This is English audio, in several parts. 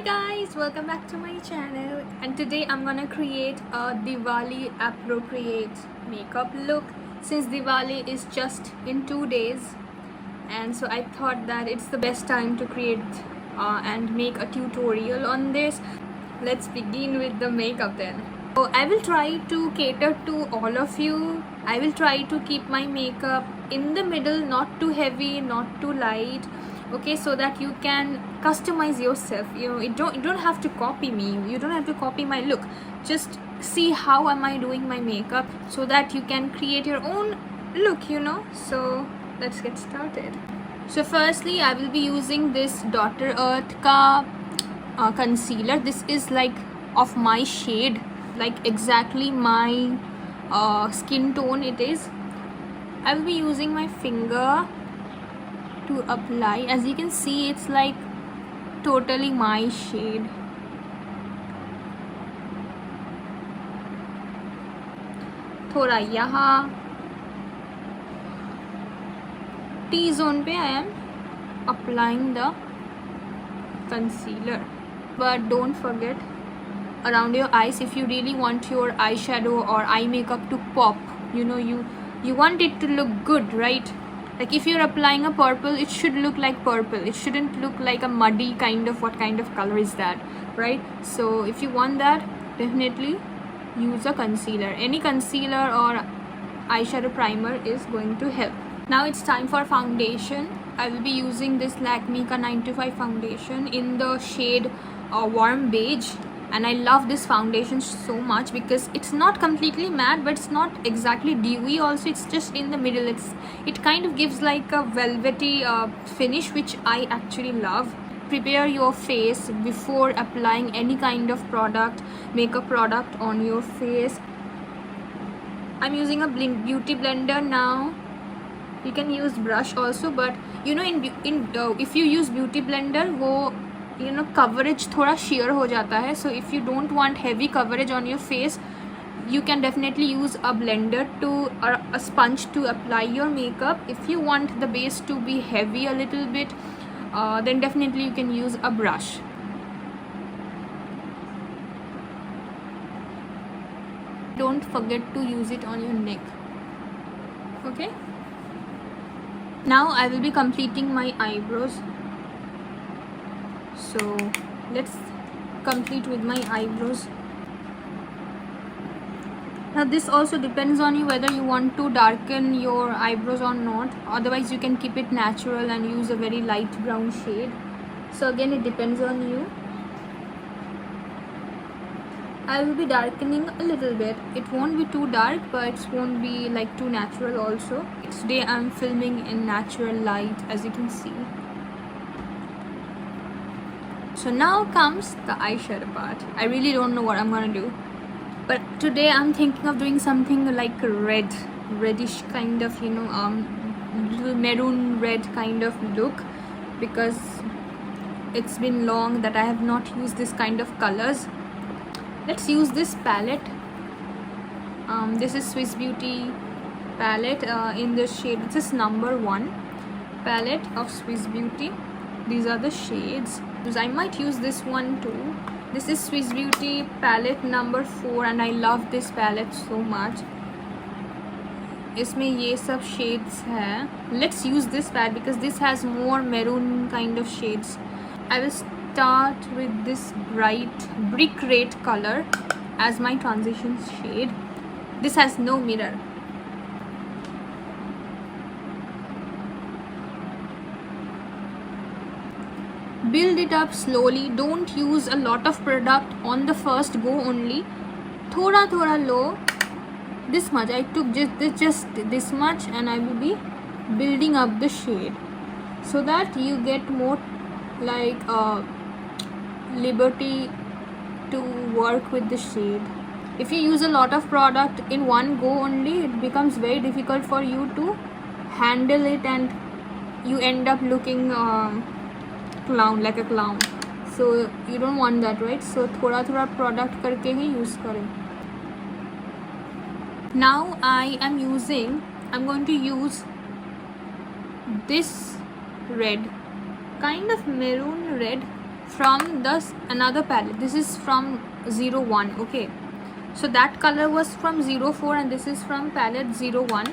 Hi guys, welcome back to my channel, and today I'm gonna create a Diwali appropriate makeup look since Diwali is just in 2 days, and so I thought that it's the best time to create and make a tutorial on this. Let's begin with the makeup then. So I will try to cater to all of you. I will try to keep my makeup in the middle, not too heavy, not too light, okay, so that you can customize yourself. You don't have to copy me, you don't have to copy my look. Just see how am I doing my makeup so that you can create your own look, so let's get started. So firstly I will be using this Daughter Earth ka concealer. This is like of my shade, like exactly my skin tone it is. I will be using my finger to apply. As you can see, it's like totally my shade. थोड़ा यहाँ T zone पे I am applying the concealer, but don't forget around your eyes. If you really want your eyeshadow or eye makeup to pop, you want it to look good, right? Like if you're applying a purple, it should look like purple. It shouldn't look like a muddy kind of, what kind of color is that, right? So if you want that, definitely use a concealer. Any concealer or eyeshadow primer is going to help. Now it's time for foundation. I will be using this Lakme ka 925 foundation in the shade warm beige, and I love this foundation so much because it's not completely matte, but it's not exactly dewy also. It's just in the middle. It kind of gives like a velvety finish, which I actually love. Prepare your face before applying any kind of makeup product on your face. I'm using a beauty blender now. You can use brush also, but if you use beauty blender, वो coverage थोड़ा sheer हो जाता है. So if you don't want heavy coverage on your face, you can definitely use a blender or a sponge to apply your makeup. If you want the base to be heavy a little bit, then definitely you can use a brush. Don't forget to use it on your neck. Okay, now I will be completing my eyebrows. So let's complete with my eyebrows. Now this also depends on you whether you want to darken your eyebrows or not. Otherwise you can keep it natural and use a very light brown shade. So again, it depends on you. I will be darkening a little bit. It won't be too dark, but it won't be like too natural also. Today I'm filming in natural light, as you can see. So now comes the eyeshadow part. I really don't know what I'm gonna do, but today I'm thinking of doing something like reddish kind of, little maroon red kind of look, because it's been long that I have not used this kind of colors. Let's use this palette. This is Swiss Beauty palette in the shade. This is number 1 palette of Swiss Beauty. These are the shades. I might use this one too. This is Swiss Beauty palette number 4, and I love this palette so much. इसमें ये सब shades है. Let's use this palette because this has more maroon kind of shades. I will start with this bright brick red color as my transition shade. This has no mirror. Build it up slowly. Don't use a lot of product on the first go only. थोड़ा low. This much. I took just this much, and I will be building up the shade so that you get more like liberty to work with the shade. If you use a lot of product in one go only, it becomes very difficult for you to handle it, and you end up looking like a clown. So you don't want that, right? So थोड़ा product करके ही use करें. Now I'm going to use this red, kind of maroon red from another palette. This is from 01. Okay, so that color was from 04 and this is from palette 01.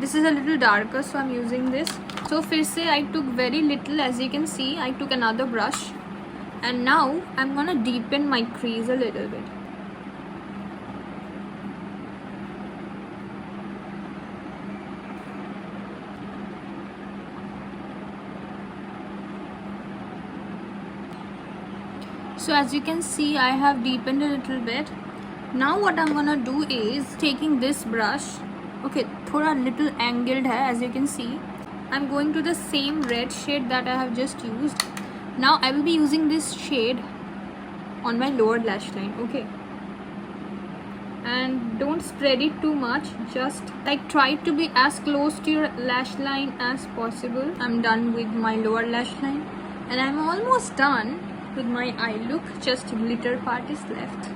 This is a little darker, so I'm using this. So फिर से I took very little, as you can see. I took another brush and now I'm gonna deepen my crease a little bit. So as you can see, I have deepened a little bit. Now what I'm gonna do is taking this brush. Okay, थोड़ा little angled है, as you can see. I'm going to the same red shade that I have just used. Now I will be using this shade on my lower lash line. Okay, and don't spread it too much, just like try to be as close to your lash line as possible. I'm done with my lower lash line and I'm almost done with my eye look. Just glitter part is left.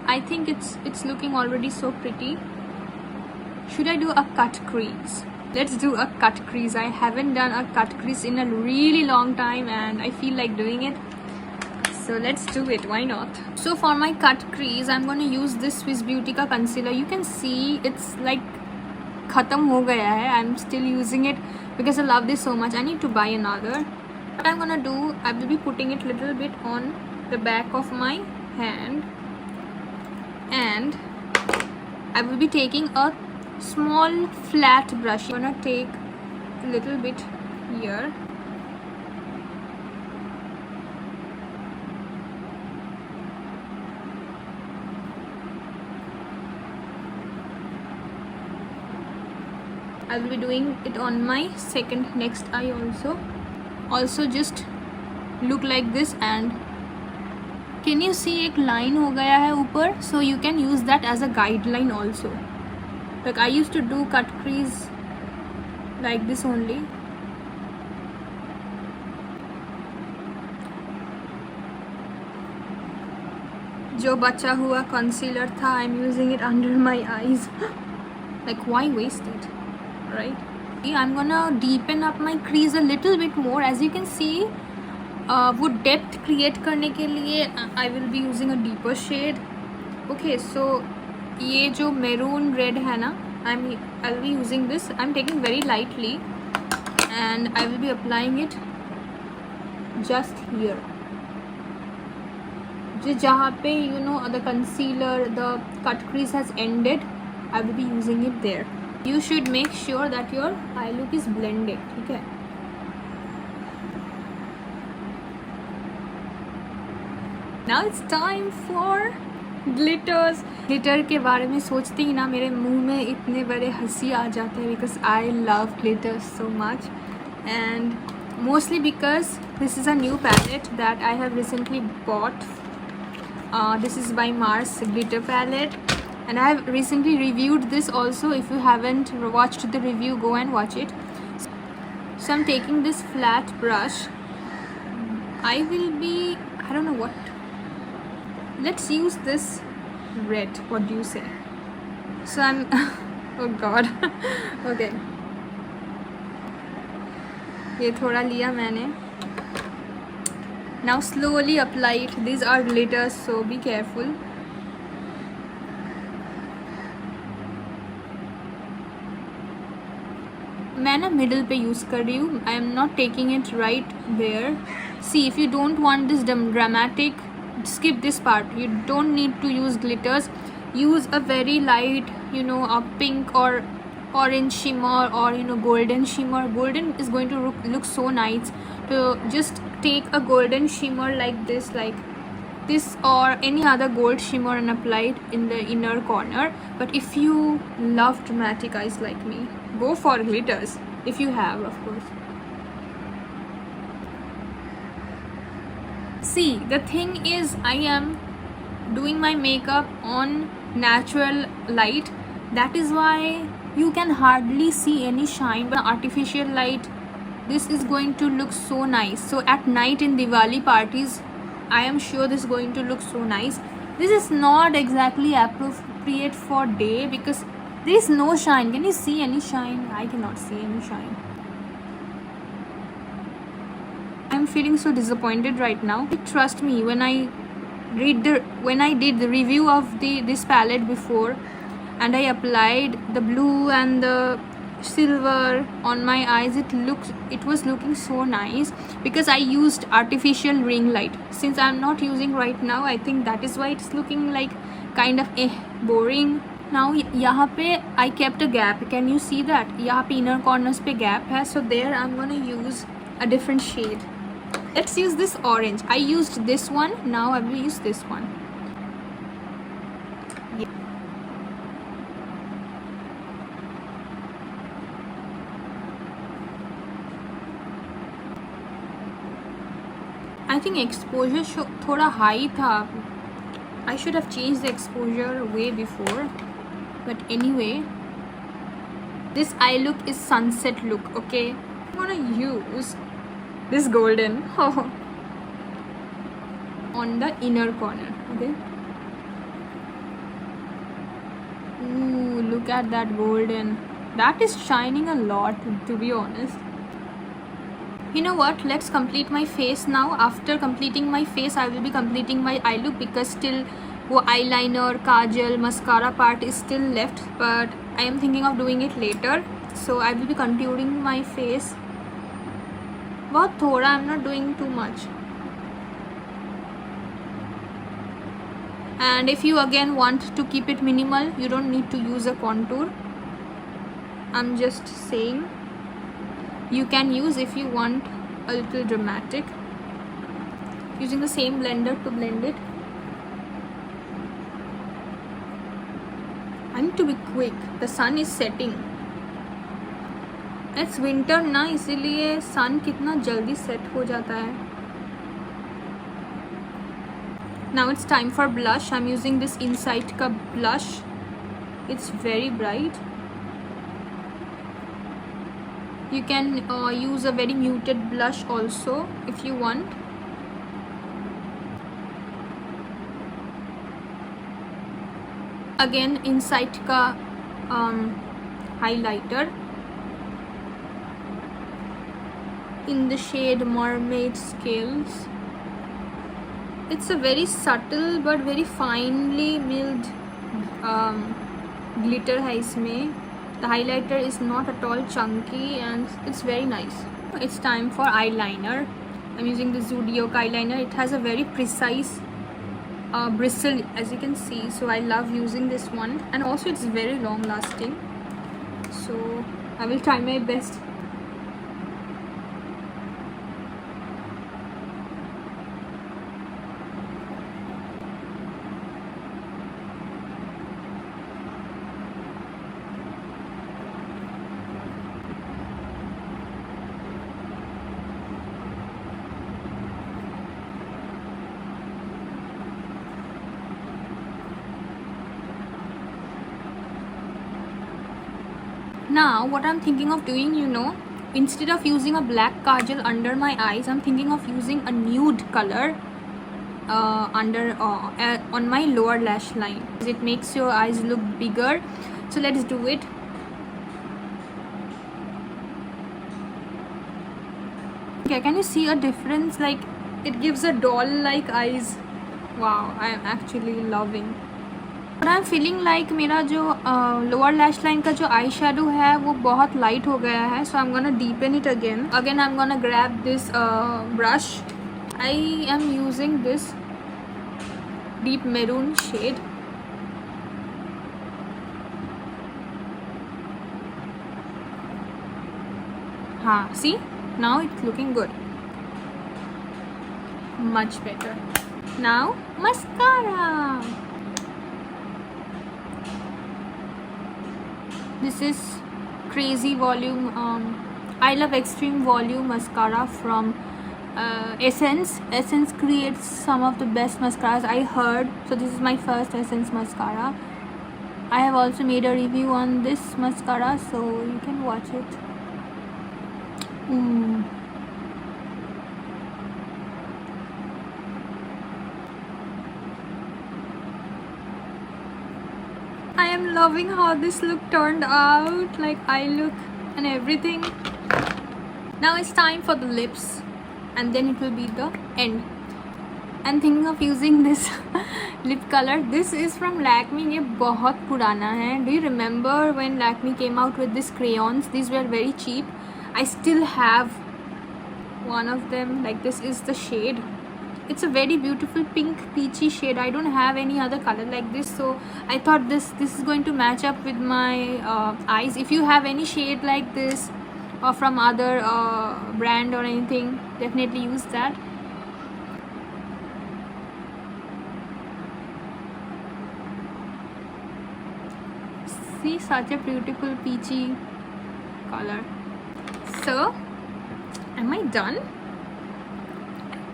I think it's looking already so pretty. Should I do a cut crease? Let's do a cut crease. I haven't done a cut crease in a really long time and I feel like doing it. So let's do it, why not? So for my cut crease, I'm going to use this Swiss Beauty ka concealer. You can see it's like khatam ho gaya hai. I'm still using it because I love this so much. I need to buy another. What I'm going to do, I will be putting it little bit on the back of my hand and I will be taking a small flat brush. I'm gonna take a little bit here. I will be doing it on my next eye also just look like this. And can you see एक line हो गया है ऊपर, so you can use that as a guideline also. Like I used to do cut crease like this only. जो बचा हुआ concealer था, I'm using it under my eyes. Like why waste it, right? I'm gonna deepen up my crease a little bit more. As you can see, वो depth create करने के लिए I will be using a deeper shade. Okay, so ये जो maroon red है ना, I'll be using this. I'm taking very lightly and I will be applying it just here. जहाँ पे the concealer, the cut crease has ended, I will be using it there. You should make sure that your eye look is blended. Okay. Now it's time for glitters. Glitter के बारे में सोचते ही ना मेरे मुंह में इतने बड़े हंसी आ जाते हैं because I love glitters so much, and mostly because this is a new palette that I have recently bought. This is by Mars glitter palette and I have recently reviewed this also. If you haven't watched the review, go and watch it. So I'm taking this flat brush. I don't know what. Let's use this red. What do you say? So I'm oh god. Okay, ये थोड़ा लिया मैंने. Now slowly apply it. These are glitters, so be careful. मैं ना middle पे use कर रही हूँ. I am not taking it right there. See, if you don't want this dramatic, skip this part. You don't need to use glitters. Use a very light, a pink or orange shimmer or golden shimmer. Golden is going to look so nice. So just take a golden shimmer like this or any other gold shimmer and apply it in the inner corner. But if you love dramatic eyes like me, go for glitters if you have, of course. See, the thing is, I am doing my makeup on natural light. That is why you can hardly see any shine. But artificial light, this is going to look so nice. So at night in Diwali parties, I am sure this is going to look so nice. This is not exactly appropriate for day because there is no shine. Can you see any shine? I cannot see any shine. I'm I'm feeling so disappointed right now. Trust me, when I did the review of this palette before, and I applied the blue and the silver on my eyes, it was looking so nice because I used artificial ring light. Since I'm not using right now, I think that is why it's looking like kind of boring. Now यहाँ पे I kept a gap. Can you see that? यहाँ पे inner corners पे gap है. So there I'm gonna use a different shade. Let's use this orange. I used this one. Now I will use this one. Yeah. I think exposure थोड़ा high था. I should have changed the exposure way before. But anyway, this eye look is sunset look. Okay, I'm gonna use this golden on the inner corner. Okay. Ooh, look at that golden. That is shining a lot, to be honest. You know what? Let's complete my face now. After completing my face, I will be completing my eye look because still वो eyeliner, kajal, mascara part is still left, but I am thinking of doing it later. So I will be contouring my face. बहुत थोड़ा, I'm not doing too much. And if you again want to keep it minimal, you don't need to use a contour. I'm just saying you can use if you want a little dramatic, using the same blender to blend it. I need to be quick. The sun is setting. It's winter ना, इसीलिए sun कितना जल्दी set हो जाता है. Now it's time for blush. I'm using this Insight का blush. It's very bright. You can use a very muted blush also if you want. Again, Insight का highlighter in the shade Mermaid Scales. It's a very subtle but very finely milled glitter है इसमें. The highlighter is not at all chunky and it's very nice. It's time for eyeliner. I'm using the Zodiac eyeliner. It has a very precise bristle, as you can see, so I love using this one, and also it's very long lasting, so I will try my best. Now what I'm thinking of doing, you know, instead of using a black kajal under my eyes, I'm thinking of using a nude color on my lower lash line. It makes your eyes look bigger, so let's do it. Okay, can you see a difference? Like, it gives a doll like eyes. Wow, I am actually loving. But I'm feeling like मेरा जो lower lash line का जो eye shadow है वो बहुत light हो गया है, so I'm gonna deepen it again. Again I'm gonna grab this brush. I am using this deep maroon shade. See, now it's looking good, much better. Now mascara. This is Crazy Volume I Love Extreme Volume mascara from Essence. Essence creates some of the best mascaras I heard, so this is my first Essence mascara. I have also made a review on this mascara, so you can watch it. I am loving how this look turned out, like eye look and everything. Now it's time for the lips. and then it will be the end. And thinking of using this lip color. This is from Lakme. ये बहुत पुराना है. Do you remember when Lakme came out with these crayons? These were very cheap. I still have one of them. Like, this is the shade. It's a very beautiful pink peachy shade. I don't have any other color like this, so I thought this is going to match up with my eyes. If you have any shade like this or from other brand or anything, definitely use that. See, such a beautiful peachy color. So, am I done?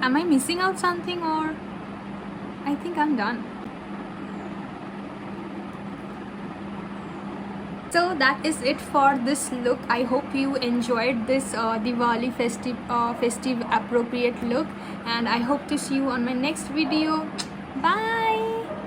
Am I missing out something, or I think I'm done. So that is it for this look. I hope you enjoyed this Diwali festive appropriate look, and I hope to see you on my next video. Bye.